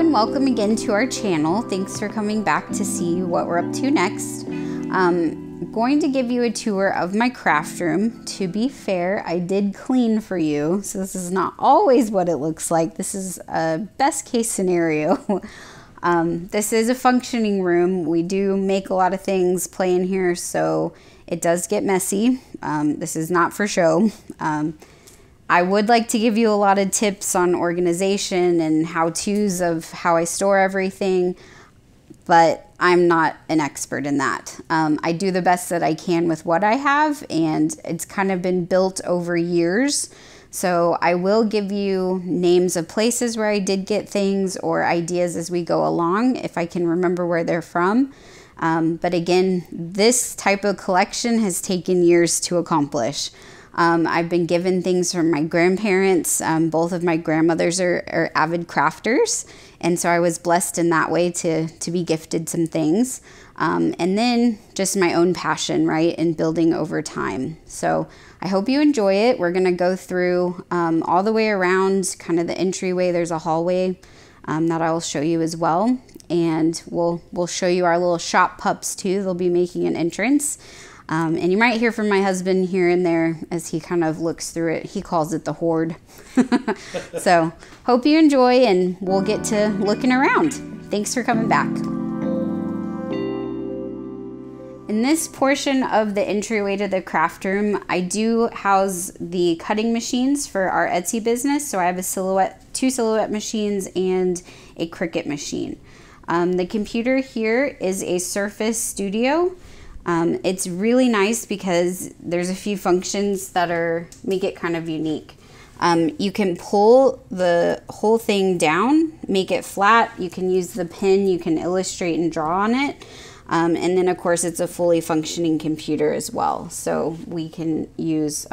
everyone, welcome again to our channel. Thanks for coming back to see what we're up to next. I'm going to give you a tour of my craft room. To be fair, I did clean for you, so this is not always what it looks like. This is a best case scenario. This is a functioning room. We do make a lot of things play in here, so it does get messy. This is not for show. I would like to give you a lot of tips on organization and how-tos of how I store everything, but I'm not an expert in that. I do the best that I can with what I have, and it's kind of been built over years. So I will give you names of places where I did get things or ideas as we go along, if I can remember where they're from. But again, this type of collection has taken years to accomplish. I've been given things from my grandparents. Both of my grandmothers are avid crafters, and so I was blessed in that way to be gifted some things. And then just my own passion, right, in building over time. So I hope you enjoy it. We're gonna go through all the way around kind of the entryway. There's a hallway that I will show you as well. And we'll show you our little shop pups too. They'll be making an entrance. And you might hear from my husband here and there as he kind of looks through it. He calls it the hoard. So hope you enjoy, and we'll get to looking around. Thanks for coming back. In this portion of the entryway to the craft room, I do house the cutting machines for our Etsy business. So I have two silhouette machines and a Cricut machine. The computer here is a Surface Studio. It's really nice because there's a few functions that make it kind of unique. You can pull the whole thing down, make it flat. You can use the pen, you can illustrate and draw on it. And then of course it's a fully functioning computer as well. So we can use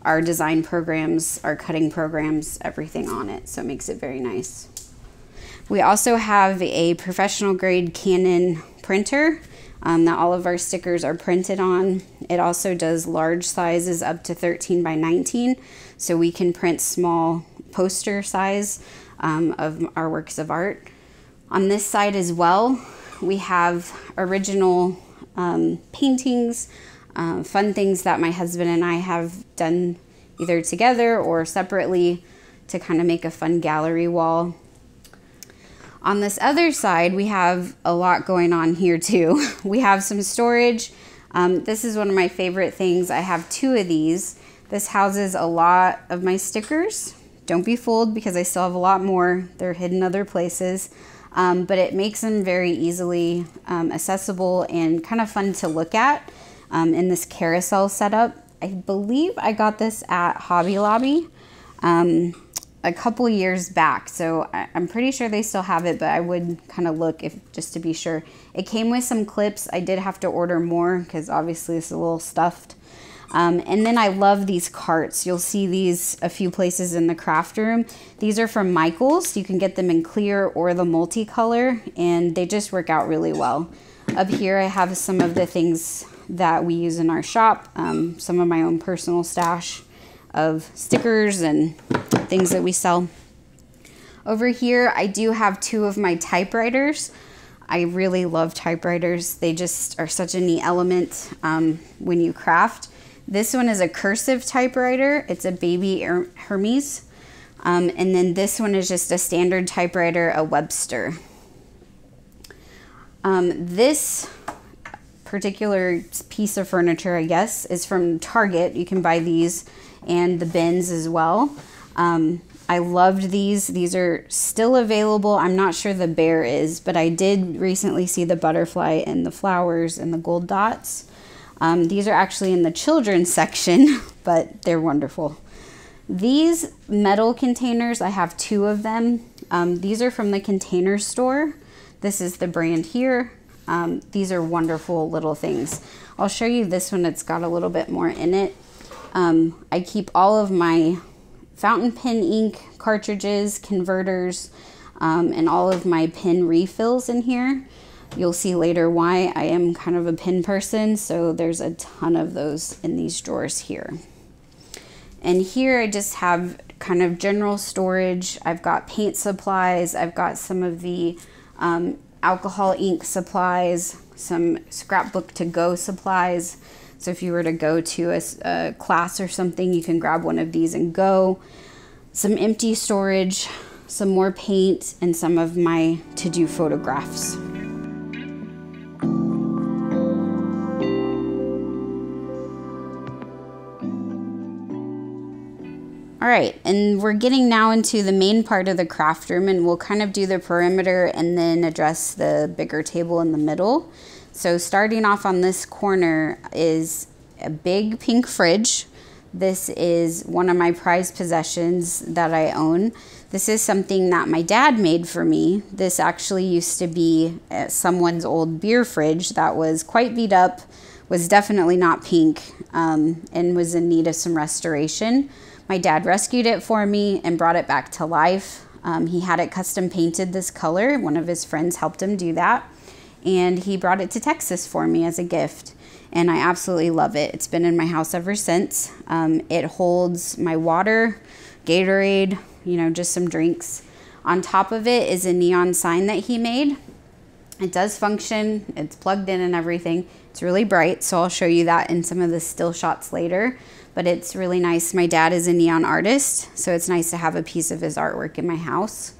our design programs, our cutting programs, everything on it. So it makes it very nice. We also have a professional grade Canon printer that all of our stickers are printed on. It also does large sizes up to 13 by 19, so we can print small poster size of our works of art. On this side as well, we have original paintings, fun things that my husband and I have done either together or separately to kind of make a fun gallery wall. On this other side, we have a lot going on here too. We have some storage. This is one of my favorite things. I have two of these. This houses a lot of my stickers. Don't be fooled because I still have a lot more. They're hidden other places, but it makes them very easily accessible and kind of fun to look at in this carousel setup. I believe I got this at Hobby Lobby a couple years back, so I'm pretty sure they still have it, but I would kind of look just to be sure. It came with some clips. I did have to order more because obviously it's a little stuffed. And then I love these carts. You'll see these a few places in the craft room. These are from Michaels. You can get them in clear or the multicolor, and they just work out really well. Up here I have some of the things that we use in our shop, some of my own personal stash of stickers and things that we sell. Over here, I do have two of my typewriters. I really love typewriters. They just are such a neat element when you craft. This one is a cursive typewriter. It's a baby Hermes. And then this one is just a standard typewriter, a Webster. This particular piece of furniture, I guess, is from Target. You can buy these and the bins as well. I loved these. These are still available. I'm not sure the bear is, but I did recently see the butterfly and the flowers and the gold dots. These are actually in the children's section, but they're wonderful. These metal containers, I have two of them. These are from the Container Store. This is the brand here. These are wonderful little things. I'll show you this one. It's got a little bit more in it. I keep all of my fountain pen ink cartridges, converters, and all of my pen refills in here. You'll see later why. I am kind of a pen person, so there's a ton of those in these drawers here. And here I just have kind of general storage. I've got paint supplies. I've got some of the alcohol ink supplies, some scrapbook to go supplies. So if you were to go to a class or something, you can grab one of these and go. Some empty storage, some more paint, and some of my to-do photographs. All right, and we're getting now into the main part of the craft room, and we'll kind of do the perimeter and then address the bigger table in the middle. So starting off on this corner is a big pink fridge. This is one of my prized possessions that I own. This is something that my dad made for me. This actually used to be someone's old beer fridge that was quite beat up, was definitely not pink, and was in need of some restoration. My dad rescued it for me and brought it back to life. He had it custom painted this color. One of his friends helped him do that. And he brought it to Texas for me as a gift. And I absolutely love it. It's been in my house ever since. It holds my water, Gatorade, you know, just some drinks. On top of it is a neon sign that he made. It does function. It's plugged in and everything. It's really bright, so I'll show you that in some of the still shots later. But it's really nice. My dad is a neon artist, so it's nice to have a piece of his artwork in my house.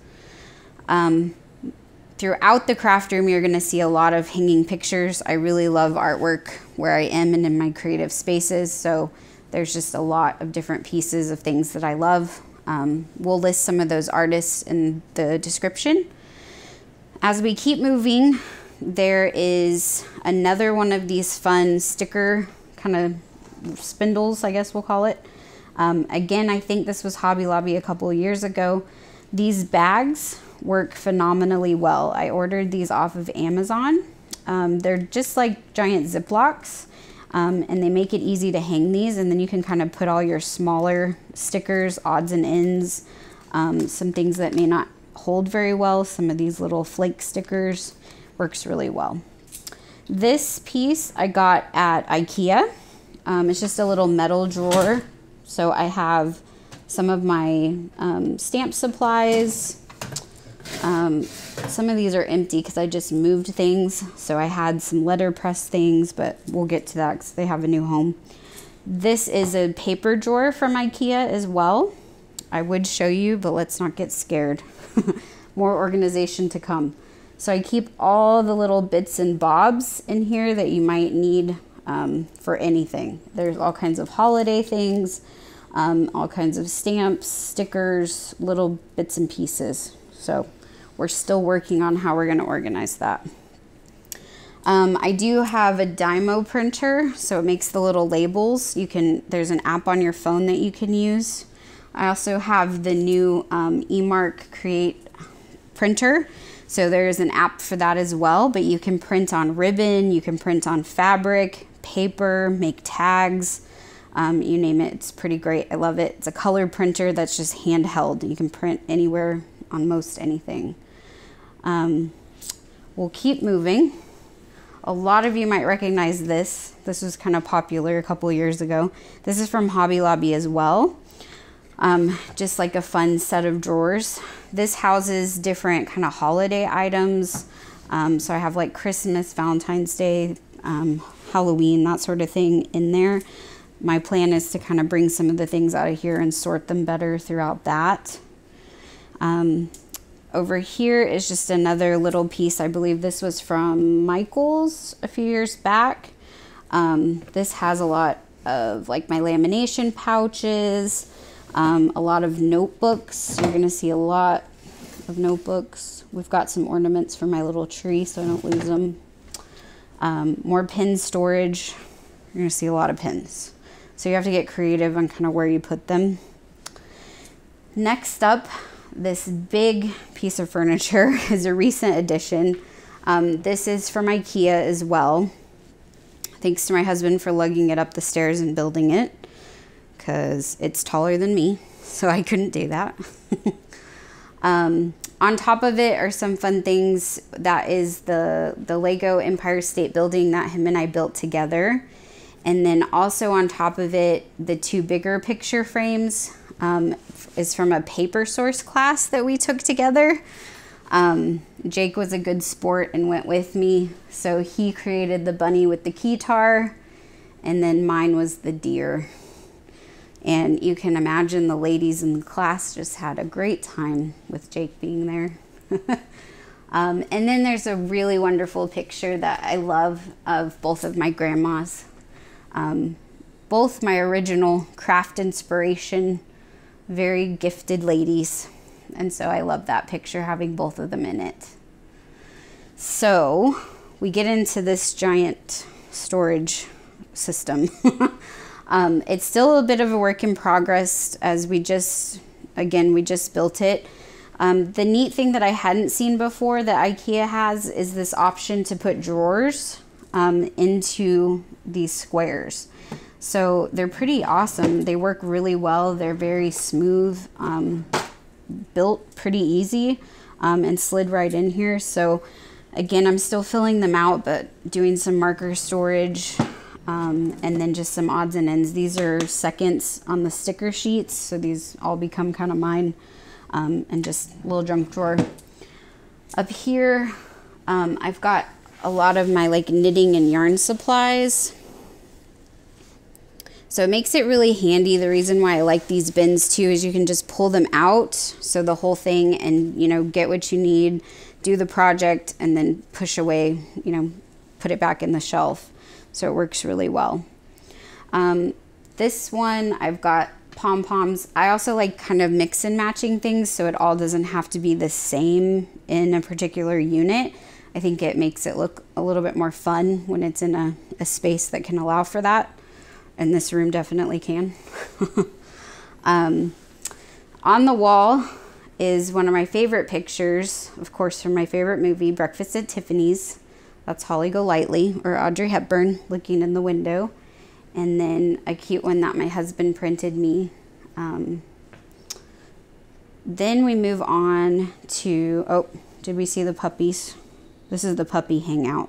Throughout the craft room, you're going to see a lot of hanging pictures. I really love artwork where I am and in my creative spaces, so there's just a lot of different pieces of things that I love. We'll list some of those artists in the description. As we keep moving, there is another one of these fun sticker kind of spindles, I guess we'll call it. Again, I think this was Hobby Lobby a couple of years ago. These bags work phenomenally well. I ordered these off of Amazon. They're just like giant Ziplocs, and they make it easy to hang these, and then you can kind of put all your smaller stickers, odds and ends, some things that may not hold very well. Some of these little flake stickers works really well. This piece I got at IKEA. It's just a little metal drawer. So I have some of my stamp supplies. Some of these are empty because I just moved things. So I had some letterpress things, but we'll get to that because they have a new home. This is a paper drawer from IKEA as well. I would show you, but let's not get scared. More organization to come. So I keep all the little bits and bobs in here that you might need for anything. There's all kinds of holiday things, all kinds of stamps, stickers, little bits and pieces. So we're still working on how we're going to organize that. I do have a Dymo printer, so it makes the little labels. There's an app on your phone that you can use. I also have the new eMark Create printer. So there's an app for that as well, but you can print on ribbon, you can print on fabric, paper, make tags, you name it. It's pretty great. I love it. It's a color printer that's just handheld. You can print anywhere on most anything. We'll keep moving. A lot of you might recognize this. This was kind of popular a couple of years ago. This is from Hobby Lobby as well. Just like a fun set of drawers. This houses different kind of holiday items. So I have like Christmas, Valentine's Day, Halloween, that sort of thing in there. My plan is to kind of bring some of the things out of here and sort them better throughout that. Over here is just another little piece. I believe this was from Michael's a few years back. This has a lot of like my lamination pouches, a lot of notebooks. You're going to see a lot of notebooks. We've got some ornaments for my little tree so I don't lose them. More pin storage. You're going to see a lot of pins. So you have to get creative on kind of where you put them. Next up, this big piece of furniture is a recent addition. This is from IKEA as well. Thanks to my husband for lugging it up the stairs and building it, because it's taller than me, so I couldn't do that. On top of it are some fun things. That is the Lego Empire State Building that him and I built together. And then also on top of it, the two bigger picture frames is from a paper source class that we took together. Jake was a good sport and went with me. So he created the bunny with the keytar, and then mine was the deer. And you can imagine the ladies in the class just had a great time with Jake being there. And then there's a really wonderful picture that I love of both of my grandmas. Both my original craft inspiration, very gifted ladies. And so I love that picture, having both of them in it. So we get into this giant storage system. It's still a bit of a work in progress as we just built it. The neat thing that I hadn't seen before that IKEA has is this option to put drawers into these squares. So they're pretty awesome. They work really well. They're very smooth, built pretty easy, and slid right in here. So again, I'm still filling them out, but doing some marker storage, and then just some odds and ends. These are seconds on the sticker sheets, so these all become kind of mine, and just a little junk drawer. Up here, I've got a lot of my like knitting and yarn supplies. So it makes it really handy. The reason why I like these bins too is you can just pull them out, so the whole thing, and you know, get what you need, do the project, and then push away, you know, put it back in the shelf. So it works really well. This one, I've got pom-poms. I also like kind of mix and matching things, so it all doesn't have to be the same in a particular unit. I think it makes it look a little bit more fun when it's in a space that can allow for that. And this room definitely can. On the wall is one of my favorite pictures, of course, from my favorite movie, Breakfast at Tiffany's. That's Holly Golightly, or Audrey Hepburn, looking in the window. And then a cute one that my husband printed me. Then we move on to, oh, did we see the puppies? This is the puppy hangout.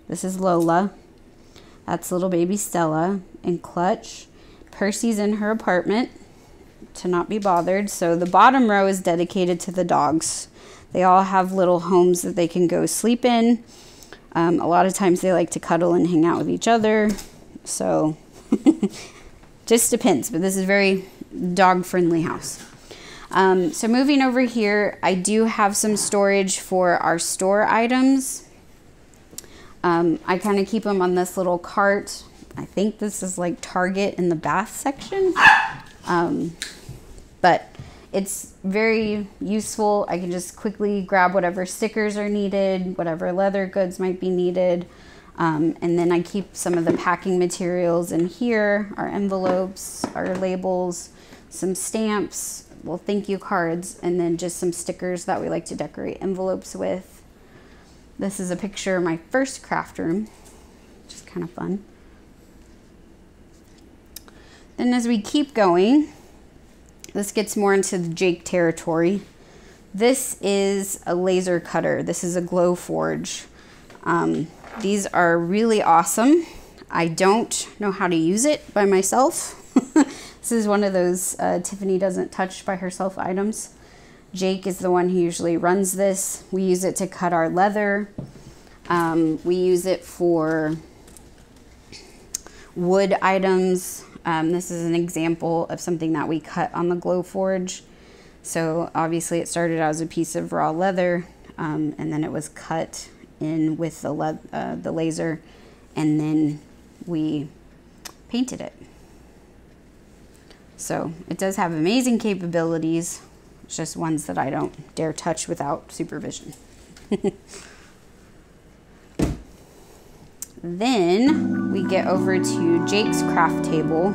This is Lola. That's little baby Stella and Clutch. Percy's in her apartment to not be bothered. So the bottom row is dedicated to the dogs. They all have little homes that they can go sleep in. A lot of times they like to cuddle and hang out with each other. So just depends, but this is a very dog-friendly house. So moving over here, I do have some storage for our store items. I kind of keep them on this little cart. I think this is like Target in the bath section. But it's very useful. I can just quickly grab whatever stickers are needed, whatever leather goods might be needed. And then I keep some of the packing materials in here, our envelopes, our labels, some stamps, well, thank you cards, and then just some stickers that we like to decorate envelopes with. This is a picture of my first craft room, which is kind of fun. Then as we keep going, this gets more into the Jake territory. This is a laser cutter. This is a Glowforge. These are really awesome. I don't know how to use it by myself. This is one of those Tiffany doesn't touch by herself items. Jake is the one who usually runs this. We use it to cut our leather. We use it for wood items. This is an example of something that we cut on the Glowforge. So obviously it started out as a piece of raw leather, and then it was cut in with the laser, and then we painted it. So it does have amazing capabilities. It's just ones that I don't dare touch without supervision. Then we get over to Jake's craft table.